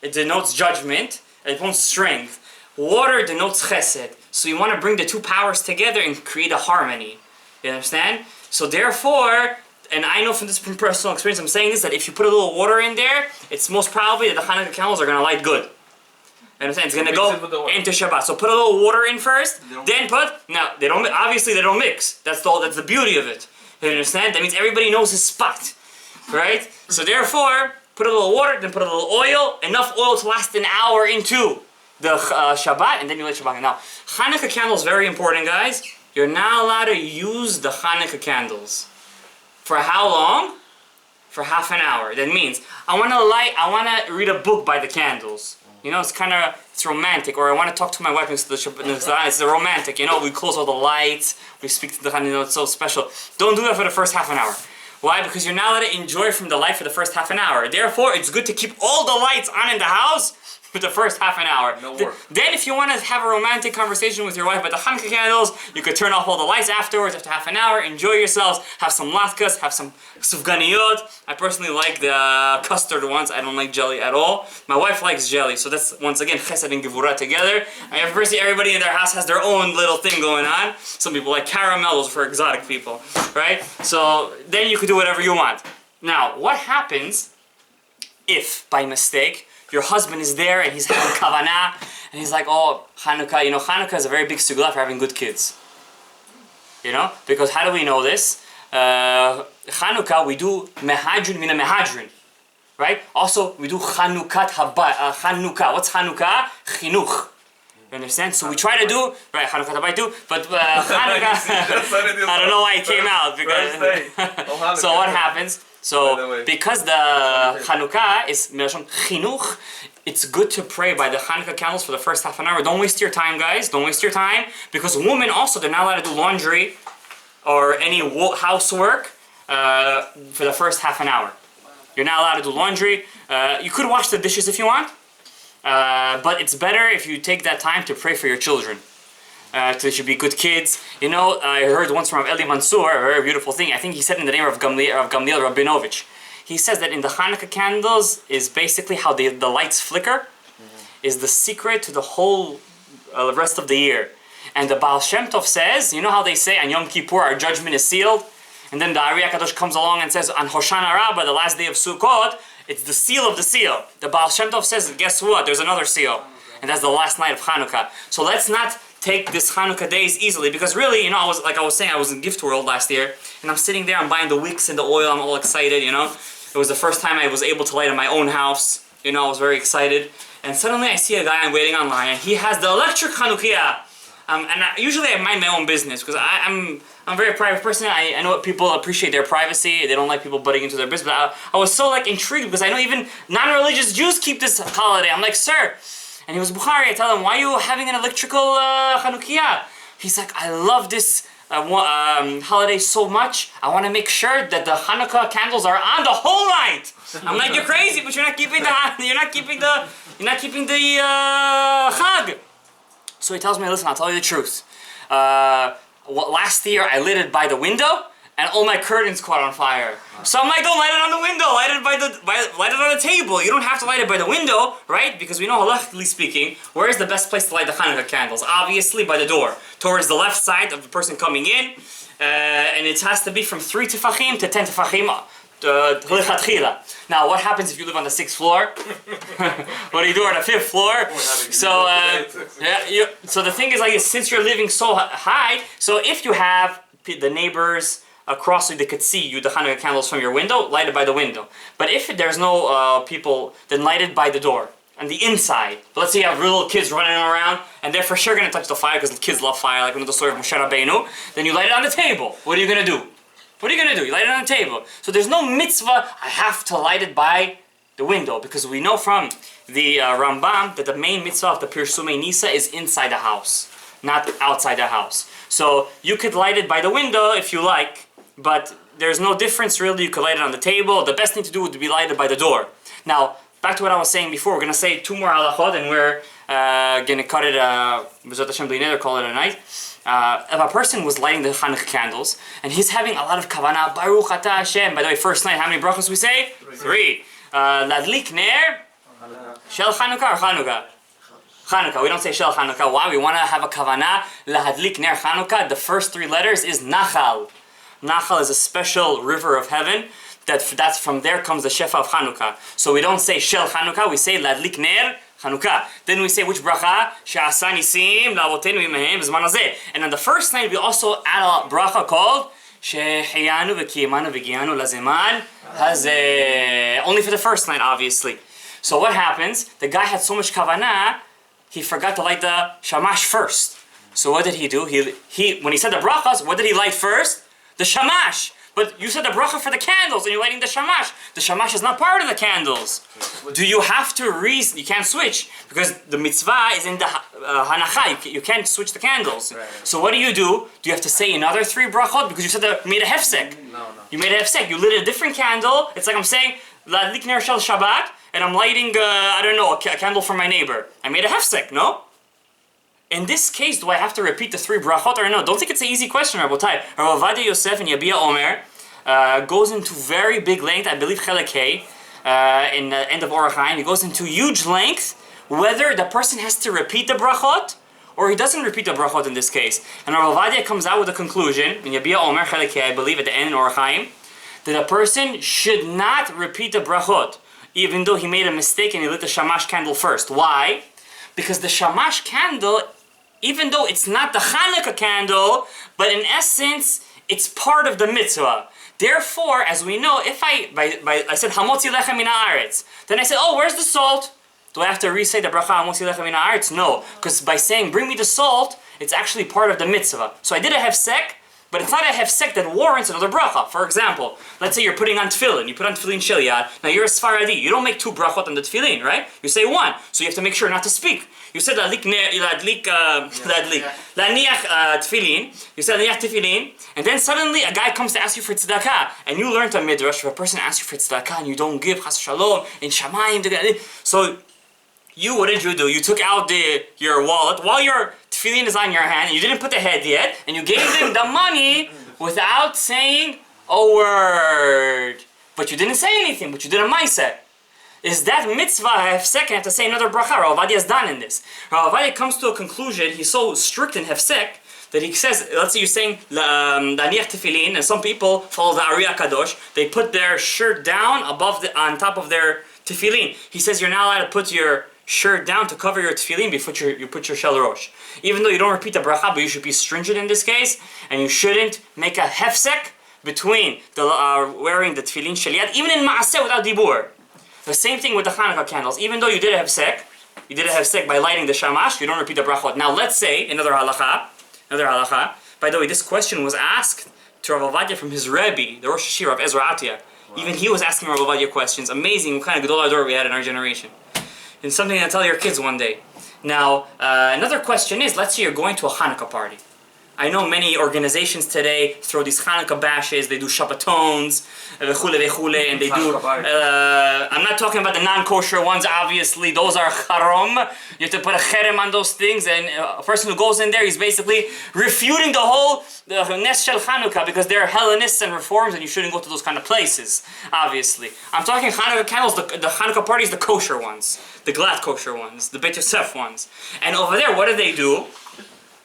It denotes judgment. It denotes strength. Water denotes chesed. So you want to bring the two powers together and create a harmony. You understand? So therefore, and I know from personal experience, I'm saying this, that if you put a little water in there, it's most probably that the Hanukkah candles are going to light good. You understand? It's going to go into Shabbat. So put a little water in first, then they don't, obviously they don't mix. That's the beauty of it. You understand? That means everybody knows his spot. Right? So therefore, put a little water, then put a little oil, enough oil to last an hour into the Shabbat, and then you light Shabbat. Now, Hanukkah candles, very important, guys. You're not allowed to use the Hanukkah candles. For how long? For half an hour. That means, I want to read a book by the candles. You know, it's romantic. Or I want to talk to my wife next to the Shabbat. It's romantic. You know, we close all the lights, we speak to the Hanukkah, you know, it's so special. Don't do that for the first half an hour. Why? Because you're not allowed to enjoy from the light for the first half an hour. Therefore, it's good to keep all the lights on in the house for the first half an hour. No work. Then if you want to have a romantic conversation with your wife about the Hanukkah candles, you could turn off all the lights afterwards, after half an hour, enjoy yourselves, have some latkes, have some sufganiyot. I personally like the custard ones. I don't like jelly at all. My wife likes jelly, so that's, once again, chesed and gevurah together. Everybody in their house has their own little thing going on. Some people like caramel, those are for exotic people, right? So then you could do whatever you want. Now, what happens if, by mistake, your husband is there and he's having kavanah and he's like, oh, Chanuka, you know, Chanuka is a very big sugla for having good kids. You know? Because how do we know this? Chanuka, we do mehadrin mina mehadrin. Right? Also, we do Chanukat Chanuka. What's Chanuka? Chinuch. You understand? So we try to do, right, Chanukat Habayit too, but Chanuka, I don't know why it came out. Because so what happens? So, because the Chanuka is Milashon Chinuch, it's good to pray by the Chanuka candles for the first half an hour. Don't waste your time, guys. Don't waste your time. Because women also, they're not allowed to do laundry or any housework for the first half an hour. You're not allowed to do laundry. You could wash the dishes if you want. But it's better if you take that time to pray for your children. They should be good kids. You know, I heard once from Eli Mansour, a very beautiful thing. I think he said in the name of Gamliel Rabinovich. He says that in the Hanukkah candles is basically how the lights flicker, is the secret to the whole rest of the year. And the Baal Shem Tov says, you know how they say on Yom Kippur our judgment is sealed? And then the Ari HaKadosh comes along and says on Hoshana Rabbah, the last day of Sukkot, it's the seal of the seal. The Baal Shem Tov says, guess what? There's another seal. And that's the last night of Hanukkah. So let's not take this Hanukkah days easily, because really, you know, I was saying, I was in Gift World last year, and I'm sitting there, I'm buying the wicks and the oil, I'm all excited, you know. It was the first time I was able to light in my own house, you know, I was very excited. And suddenly I see a guy I'm waiting online, and he has the electric Chanukiah. Usually I mind my own business, because I'm a very private person. I know people appreciate their privacy, they don't like people butting into their business, but I was so like intrigued, because I know even non-religious Jews keep this holiday. I'm like, sir, and he was Bukhari. I tell him, why are you having an electrical Chanukiah? He's like, I love this holiday so much. I want to make sure that the Hanukkah candles are on the whole night. I'm like, you're crazy, but you're not keeping the Chag. So he tells me, listen, I'll tell you the truth. Last year I lit it by the window, and all my curtains caught on fire. So I'm like, don't light it on the window, light it on the table. You don't have to light it by the window, right? Because we know, halachically speaking, where is the best place to light the Hanukkah candles? Obviously by the door, towards the left side of the person coming in, and it has to be from 3 tefachim to 10 tefachim. Now, what happens if you live on the 6th floor? What do you do on the 5th floor? So, so the thing is, like, since you're living so high, so if you have the neighbors across so they could see you, the Hanukkah candles from your window, light it by the window. But if there's no people, then light it by the door, on the inside. But let's say you have little kids running around, and they're for sure going to touch the fire, because the kids love fire, like we know the story of Moshe Rabbeinu. Then you light it on the table. What are you going to do? What are you going to do? You light it on the table. So there's no mitzvah, I have to light it by the window, because we know from the Rambam that the main mitzvah of the Pirsumei Nisa is inside the house, not outside the house. So you could light it by the window if you like, but there's no difference really. You could light it on the table. The best thing to do would be lighted by the door. Now, back to what I was saying before, we're going to say 2 more halachot, and we're going to cut it, B'ezrat Hashem b'li neder, call it a night. if a person was lighting the Chanuka candles and he's having a lot of kavanah, Baruch Ata Hashem. By the way, first night, how many brachos we say? 3. Ladlik ner shel Chanuka or Chanuka? Chanuka. We don't say shel Chanuka. Why? We want to have a kavanah. Lahadlik ner Chanuka. The first 3 letters is Nachal. Nachal is a special river of heaven. That's from there comes the shefa of Chanuka. So we don't say shel Chanuka. We say Ladlik ner Chanuka. Then we say which bracha? She'asa nisim la'avotenu imehem b'zman hazeh. And on the first night we also add a bracha called Shehiyanu v'kiyamanu v'giyanu lazeman hazeh. Only for the first night, obviously. So what happens? The guy had so much kavanah, he forgot to light the shamash first. So what did he do? He when he said the brachas, what did he light first? The shamash. But you said the bracha for the candles and you're lighting the shamash. The shamash is not part of the candles. Do you have to you can't switch because the mitzvah is in the hanacha. You can't switch the candles. Right. So what do? Do you have to say another 3 brachot because you said you made a hefsek? No. You made a hefsek. You lit a different candle. It's like I'm saying Ladlik ner shel Shabbat and I'm lighting I don't know, a candle for my neighbor. I made a hefsek, no? In this case, do I have to repeat the 3 brachot or no? Don't think it's an easy question, Rabbi. Rabbi Yosef and Yabia Omer goes into very big length, I believe Chelek Hey, in the end of Orach Chaim. He goes into huge length whether the person has to repeat the brachot or he doesn't repeat the brachot in this case. And Rabbi comes out with a conclusion, in Yabia Omer Chelek Hey, I believe at the end in Orach Chaim, that a person should not repeat the brachot, even though he made a mistake and he lit the shamash candle first. Why? Because the shamash candle, even though it's not the Chanuka candle, but in essence, it's part of the mitzvah. Therefore, as we know, if I said Hamotzi lechem min haaretz, then I said, oh, where's the salt? Do I have to re-say the bracha Hamotzi lechem min haaretz? No, because by saying bring me the salt, it's actually part of the mitzvah. So I did a hefsek, but it's not a hefsek that warrants another bracha. For example, let's say you're putting on tefillin. You put on tefillin shel yad. Now you're a Sfaradi. You don't make 2 brachot on the tefillin, right? You say 1. So you have to make sure not to speak. You said laniach tefillin. You said laniach tefillin, and then suddenly a guy comes to ask you for tzedakah, and you learned a midrash. If a person asks you for tzedakah and you don't give, chas shalom in shamayim. So what did you do? You took out your wallet while your tefillin is on your hand, and you didn't put the head yet, and you gave him the money without saying a word. But you didn't say anything. But you did a ma'aseh. Is that mitzvah hefsek? I have to say another bracha. Rav Ovadia is done in this. Rav Ovadia comes to a conclusion. He's so strict in hefsek that he says, let's say you're saying laniach tefillin, and some people follow the Ariya Kadosh. They put their shirt down on top of their tefillin. He says you're not allowed to put your shirt down to cover your tefillin before you put your shel rosh. Even though you don't repeat the bracha, but you should be stringent in this case, and you shouldn't make a hefsek between the wearing the tefillin shel yad, even in maaseh without dibur. The same thing with the Chanuka candles. Even though you did a hefsek by lighting the shamash, you don't repeat the brachot. Now let's say, another halacha. By the way, this question was asked to Rav Ovadia from his Rabbi, the Rosh Hashira of Ezra Atiyah. Wow. Even he was asking Rav Ovadia questions. Amazing what kind of Gadol Ador we had in our generation. And something to tell your kids one day. Now, another question is, let's say you're going to a Hanukkah party. I know many organizations today throw these Chanuka bashes, they do Shabbatones, and they do... I'm not talking about the non-kosher ones, obviously, those are haram. You have to put a cherem on those things, and a person who goes in there, he's basically refuting the whole Nes Shel Chanuka, because they're Hellenists and Reforms, and you shouldn't go to those kind of places, obviously. I'm talking Chanuka candles, the Chanuka parties, the kosher ones, the glad kosher ones, the Beit Yosef ones. And over there, what do?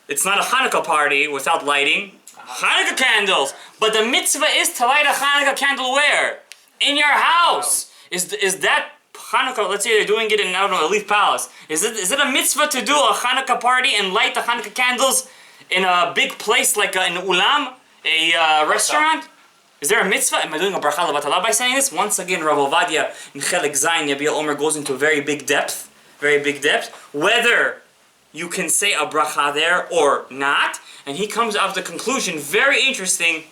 It's not a Hanukkah party without lighting Hanukkah candles. But the mitzvah is to light a Hanukkah candle where? In your house. Is that Hanukkah, let's say they're doing it in, I don't know, a Leaf Palace. Is it a mitzvah to do a Hanukkah party and light the Hanukkah candles in a big place like an ulam, a restaurant? Is there a mitzvah? Am I doing a bracha levatala by saying this? Once again, Rabbi Ovadia in Chelek Zayin, Yabia Omer goes into very big depth, whether you can say a bracha there or not, and he comes up with the conclusion, very interesting,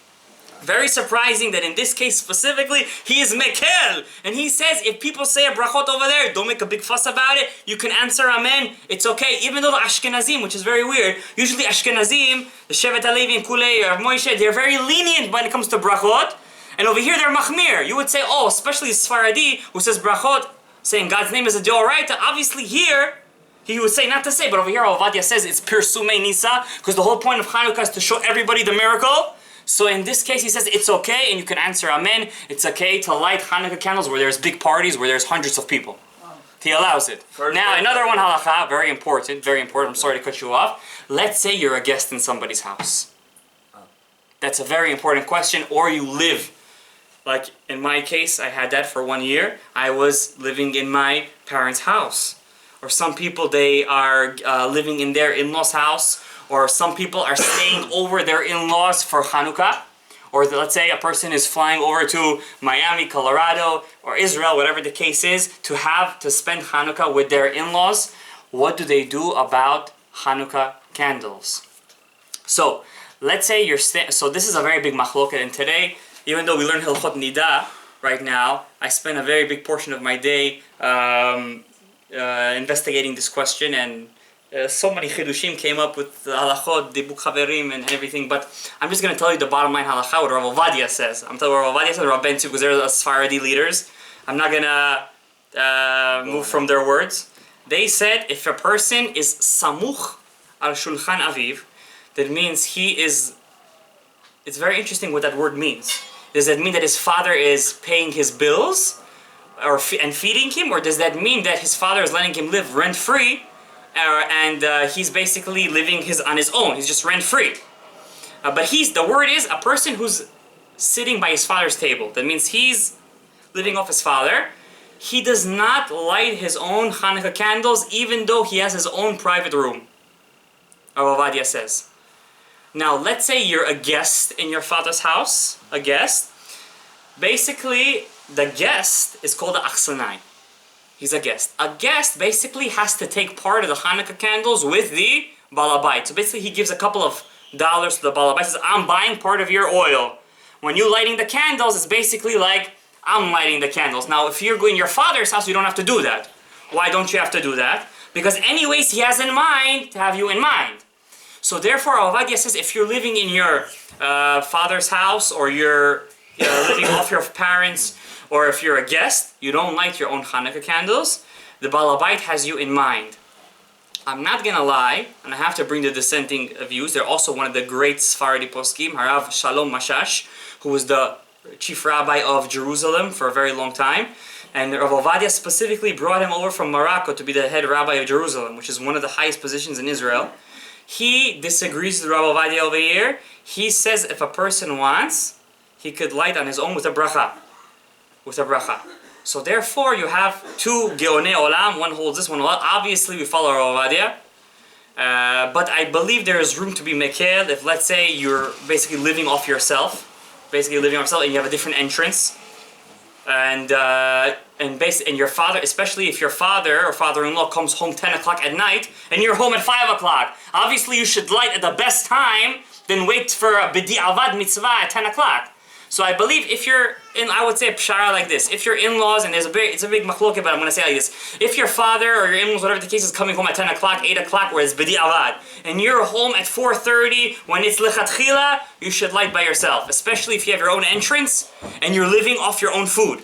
very surprising, that in this case specifically, he is mekel, and he says if people say a brachot over there, don't make a big fuss about it, you can answer amen, it's okay, even though the Ashkenazim, which is very weird, usually Ashkenazim, the Shevet HaLevi and Kulei, or Moshe, they're very lenient when it comes to brachot, and over here they're machmir. You would say, oh, especially Sfaradi, who says brachot, saying God's name is a deoraita, obviously here, He would say, not to say, but over here Ovadia says it's Pirsume Nisa, because the whole point of Chanuka is to show everybody the miracle. So in this case he says it's okay, and you can answer Amen, it's okay to light Chanuka candles where there's big parties, where there's hundreds of people. He allows it. Now another one halakha, very important, I'm sorry to cut you off. Let's say you're a guest in somebody's house. That's a very important question, or you live. Like in my case, I had that for 1 year. I was living in my parents' house. Or some people, they are living in their in-laws' house. Or some people are staying over their in-laws for Chanuka. Or let's say a person is flying over to Miami, Colorado, or Israel, whatever the case is, to spend Chanuka with their in-laws. What do they do about Chanuka candles? So, let's say so this is a very big machloket, and today, even though we learn Hilchot Nida right now, I spend a very big portion of my day investigating this question, and so many chidushim came up with halachot, dibuk chaverim, and everything. But I'm just going to tell you the bottom line halacha, what Rav Ovadia says. I'm telling you what Rav Ovadia says, Rav Ben Tzu, because they're the Sephardi leaders. I'm not going to move from their words. They said if a person is samuch al shulchan aviv, that means he is. It's very interesting what that word means. Does that mean that his father is paying his bills and feeding him, or does that mean that his father is letting him live rent-free and he's basically living on his own? He's just rent-free. But the word is a person who's sitting by his father's table. That means he's living off his father. He does not light his own Hanukkah candles, even though he has his own private room. Rav Ovadia says. Now, let's say you're a guest in your father's house, a guest. Basically, the guest is called the achsanai. He's a guest. A guest basically has to take part of the Hanukkah candles with the balabait. So basically, he gives a couple of dollars to the balabait. He says, I'm buying part of your oil. When you're lighting the candles, it's basically like, I'm lighting the candles. Now, if you're going to your father's house, you don't have to do that. Why don't you have to do that? Because anyways, he has in mind to have you in mind. So therefore, Ovadia says, if you're living in your father's house, or you're living off your parents, or if you're a guest, you don't light your own Hanukkah candles, the Balabait has you in mind. I'm not gonna lie, and I have to bring the dissenting views. They're also one of the great Sephardi poskim, Harav Shalom Mashash, who was the chief rabbi of Jerusalem for a very long time. And Rav Ovadia specifically brought him over from Morocco to be the head rabbi of Jerusalem, which is one of the highest positions in Israel. He disagrees with Rav Ovadia over here. He says if a person wants, he could light on his own with a bracha. So therefore, you have two Geonei Olam. One holds this, one holds that. Obviously, we follow Rav Ovadia. But I believe there is room to be mekel if, let's say, you're basically living off yourself. And you have a different entrance. And your father, especially if your father or father-in-law comes home 10 o'clock at night and you're home at 5 o'clock. Obviously you should light at the best time, then wait for a bidi avad mitzvah at 10 o'clock. So I believe if you're in, I would say a pshara like this. If your in-laws, and it's a big machloket, but I'm going to say like this. If your father or your in-laws, whatever the case is, coming home at 10 o'clock, 8 o'clock, where it's bidi avad, and you're home at 4:30 when it's lechatchila, you should light by yourself. Especially if you have your own entrance and you're living off your own food.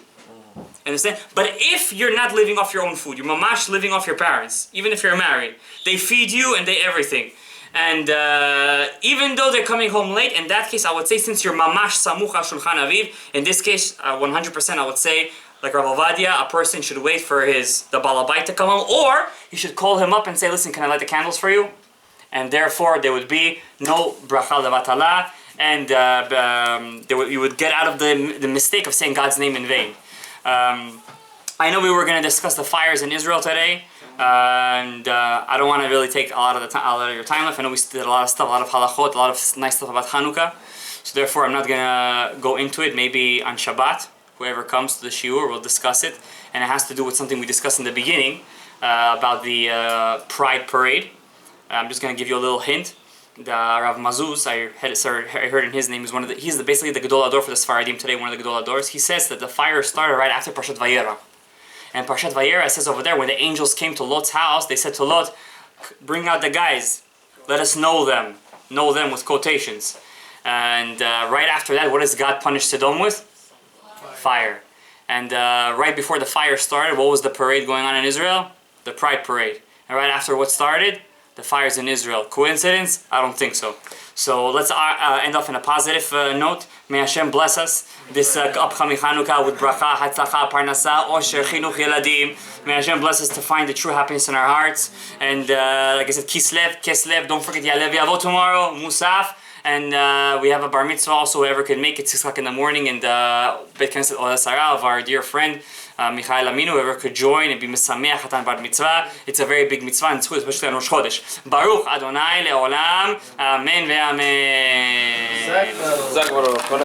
Understand? But if you're not living off your own food, you're mamash living off your parents, even if you're married, they feed you and they everything. And even though they're coming home late, in that case, I would say, since you're mamash samuch al shulchan aviv, in this case, 100%, I would say, like Rav Ovadia, a person should wait for the balabait to come home, or you should call him up and say, listen, can I light the candles for you? And therefore, there would be no bracha levatala, and you would get out of the mistake of saying God's name in vain. I know we were going to discuss the fires in Israel today, and I don't want to really take a lot of your time left. I know we did a lot of stuff, a lot of halachot, a lot of nice stuff about Chanuka, so therefore I'm not going to go into it. Maybe on Shabbat, whoever comes to the shiur will discuss it, and it has to do with something we discussed in the beginning about the Pride Parade. I'm just going to give you a little hint. The Rav Mazuz, I heard in his name, he's basically the Gadol Ador for the Sfaradim today, one of the Gadol Adors. He says that the fire started right after Parshat Vayera. And Parshat Vayera says over there, when the angels came to Lot's house, they said to Lot, bring out the guys, let us know them with quotations. And right after that, what does God punish Sodom with? Fire. And right before the fire started, what was the parade going on in Israel? The Pride Parade. and right after what started, the fires in Israel. Coincidence? I don't think so. So let's end off in a positive note. May Hashem bless us this upcoming Chanuka with bracha, hatzlacha, parnasa, osher, chinuch yeladim. May Hashem bless us to find the true happiness in our hearts. And like I said, kislev, don't forget Yalev Yavo tomorrow, Musaf. And we have a bar mitzvah also, whoever can make it 6 o'clock in the morning in the Beit Knesset Ola Sarah of our dear friend Michael Aminu, whoever could join and be misameach hatan bar mitzvah. It's a very big mitzvah and tzchut, especially on Rosh Chodesh. Baruch Adonai leolam, amen ve'amen.